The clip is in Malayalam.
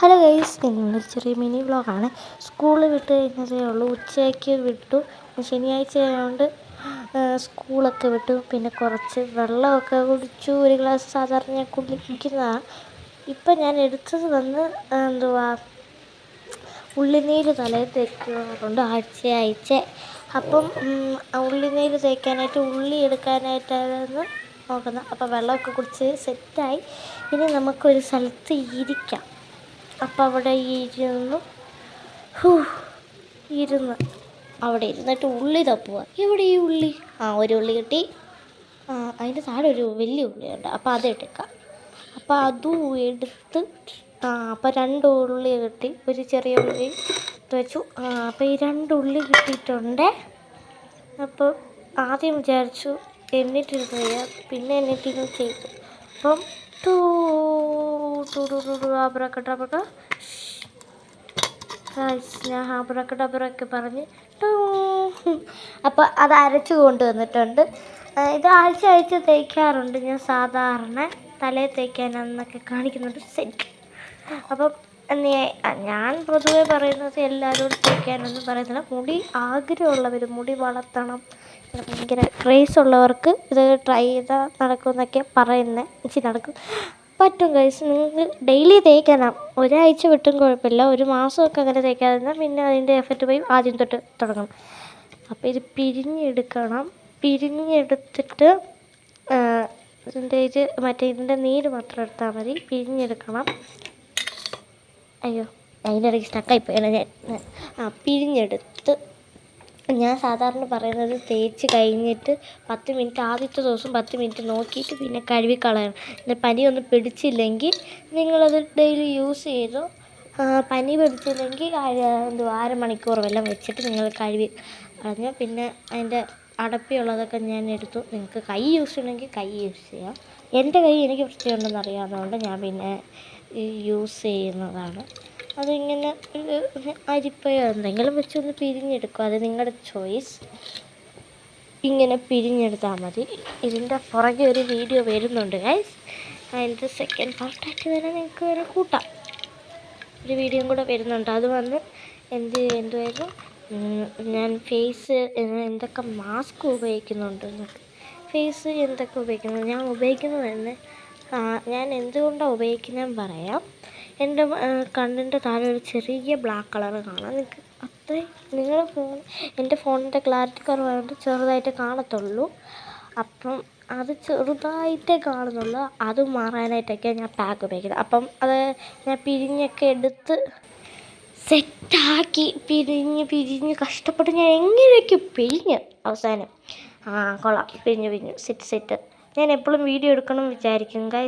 ഹലോ ഗൈസ്, ഇന്നൊരു ചെറിയ മിനി വ്ളോഗാണ്. സ്കൂളിൽ വിട്ട് കഴിഞ്ഞതേ ഉള്ളൂ. ഉച്ചയ്ക്ക് വിട്ടു. ശനിയാഴ്ച ആയതുകൊണ്ട് സ്കൂളൊക്കെ വിട്ടു. പിന്നെ കുറച്ച് വെള്ളമൊക്കെ കുടിച്ചു. ഒരു ഗ്ലാസ് സാധാരണ ഞാൻ കുടിക്കുന്നതാണ്. ഇപ്പം ഞാൻ എടുത്തത് ഉള്ളിനീര് തലയിൽ തേക്കാറുണ്ട് ആഴ്ച. അപ്പം ഉള്ളിനീര് തേക്കാനായിട്ട് ഉള്ളി എടുക്കാനായിട്ടായിരുന്നു നോക്കുന്നത്. അപ്പം വെള്ളമൊക്കെ കുടിച്ച് സെറ്റായി. ഇനി നമുക്കൊരു സ്ഥലത്ത് ഇരിക്കാം. അപ്പം അവിടെ ഇരുന്ന് അവിടെ ഇരുന്നിട്ട് ഉള്ളി തപ്പുക. എവിടെ ഈ ഉള്ളി? ഒരു ഉള്ളി കിട്ടി. അതിൻ്റെ താഴെ ഒരു വലിയ ഉള്ളിയുണ്ട്. അപ്പം അതെടുക്കാം. അപ്പം അതും എടുത്ത് അപ്പം 2 ഉള്ളി കിട്ടി. ഒരു ചെറിയ ഉള്ളി വെച്ചു. അപ്പം ഈ 2 ഉള്ളി കിട്ടിയിട്ടുണ്ട്. അപ്പം ആദ്യം വിചാരിച്ചു എന്നിട്ടിരുന്ന് ചെയ്യാം. പിന്നെ എന്നിട്ടിരുന്ന് ചെയ്തു. അപ്പം ഞാൻ ആബ്രക്കഡബ്രയൊക്കെ പറഞ്ഞ് അപ്പോൾ അത് അരച്ചു കൊണ്ടുവന്നിട്ടുണ്ട്. ഇത് ആഴ്ച തേക്കാറുണ്ട് ഞാൻ സാധാരണ. തലയിൽ തേക്കാനെന്നൊക്കെ കാണിക്കുന്നുണ്ട് സെറ്റ്. അപ്പം ഞാൻ പൊതുവെ പറയുന്നത് എല്ലാവരോടും തേക്കാനൊന്നും പറയുന്നില്ല. മുടി ആഗ്രഹമുള്ളവർ, മുടി വളർത്തണം, ഭയങ്കര ക്രേസ് ഉള്ളവർക്ക് ഇത് ട്രൈ ചെയ്താൽ നടക്കുമെന്നൊക്കെ പറയുന്നത്. നടക്കും, പറ്റും ഗൈസ്. നിങ്ങൾക്ക് ഡെയിലി തേക്കണം. ഒരാഴ്ച വിട്ടും കുഴപ്പമില്ല. ഒരു മാസമൊക്കെ അങ്ങനെ തേക്കാതിരുന്നാൽ പിന്നെ അതിൻ്റെ എഫക്റ്റ് പോയി ആദ്യം തൊട്ട് തുടങ്ങണം. അപ്പോൾ ഇത് പിരിഞ്ഞെടുക്കണം. പിരിഞ്ഞെടുത്തിട്ട് ഇതിൻ്റെ നീര് മാത്രം എടുത്താൽ മതി. പിരിഞ്ഞെടുക്കണം. അതിനിടയ്ക്ക് സ്റ്റക്കായിപ്പോയാണ് ഞാൻ. പിരിഞ്ഞെടുത്ത് ഞാൻ സാധാരണ പറയുന്നത് തേച്ച് കഴിഞ്ഞിട്ട് 10 മിനിറ്റ്, ആദ്യത്തെ ദിവസം 10 മിനിറ്റ് നോക്കിയിട്ട് പിന്നെ കഴുകിക്കളയണം. പിന്നെ പനിയൊന്നും പിടിച്ചില്ലെങ്കിൽ നിങ്ങളത് ഡെയിലി യൂസ് ചെയ്തു. പനി പിടിച്ചില്ലെങ്കിൽ അരമണിക്കൂർ വെള്ളം വെച്ചിട്ട് നിങ്ങൾ കഴുകി കളഞ്ഞു. പിന്നെ അതിൻ്റെ അടപ്പിയുള്ളതൊക്കെ ഞാൻ എടുത്തു. നിങ്ങൾക്ക് കൈ യൂസ് ചെയ്യണമെങ്കിൽ കൈ യൂസ് ചെയ്യാം. എൻ്റെ കൈ എനിക്ക് വൃത്തിയുണ്ടെന്ന് അറിയാവുന്നതുകൊണ്ട് ഞാൻ പിന്നെ യൂസ് ചെയ്യുന്നതാണ്. അതിങ്ങനെ അരിപ്പയോ എന്തെങ്കിലും വെച്ചൊന്ന് പിരിഞ്ഞെടുക്കും. അത് നിങ്ങളുടെ ചോയ്സ്. ഇങ്ങനെ പിരിഞ്ഞെടുത്താൽ മതി. ഇതിൻ്റെ പുറകെ ഒരു വീഡിയോ വരുന്നുണ്ട് ഗൈസ്. അതിൻ്റെ സെക്കൻഡ് പാർട്ടായിട്ട് തന്നെ നിങ്ങൾക്ക് വരെ കൂട്ടാം. ഒരു വീഡിയോയും കൂടെ വരുന്നുണ്ട്. അത് വന്ന് എന്തുവായിരുന്നു, ഞാൻ ഫേസ് എന്തൊക്കെ മാസ്ക് ഉപയോഗിക്കുന്നുണ്ട്, ഫേസ് എന്തൊക്കെ ഉപയോഗിക്കുന്നത്, ഞാൻ ഉപയോഗിക്കുന്നത് തന്നെ. ഞാൻ എന്തുകൊണ്ടാണ് ഉപയോഗിക്കുന്നതെന്ന് പറയാം. എൻ്റെ കണ്ണിൻ്റെ താഴെ ഒരു ചെറിയ ബ്ലാക്ക് കളർ കാണാം. നിങ്ങൾക്ക് അത്രയും എൻ്റെ ഫോണിൻ്റെ ക്ലാരിറ്റി കുറവായതുകൊണ്ട് ചെറുതായിട്ട് കാണത്തുള്ളൂ. അപ്പം അത് ചെറുതായിട്ടേ കാണുന്നുള്ളൂ. അത് മാറാനായിട്ടൊക്കെയാണ് ഞാൻ പാക്ക് ഉപയോഗിക്കുന്നത്. അപ്പം അത് ഞാൻ പിരിഞ്ഞൊക്കെ എടുത്ത് സെറ്റാക്കി പിരിഞ്ഞ് കഷ്ടപ്പെട്ട് ഞാൻ എങ്ങനെയൊക്കെ പിരിഞ്ഞ് അവസാനം കൊള്ളാം. പിരിഞ്ഞു സെറ്റ്. ഞാൻ എപ്പോഴും വീഡിയോ എടുക്കണം വിചാരിക്കും ഗൈസ്.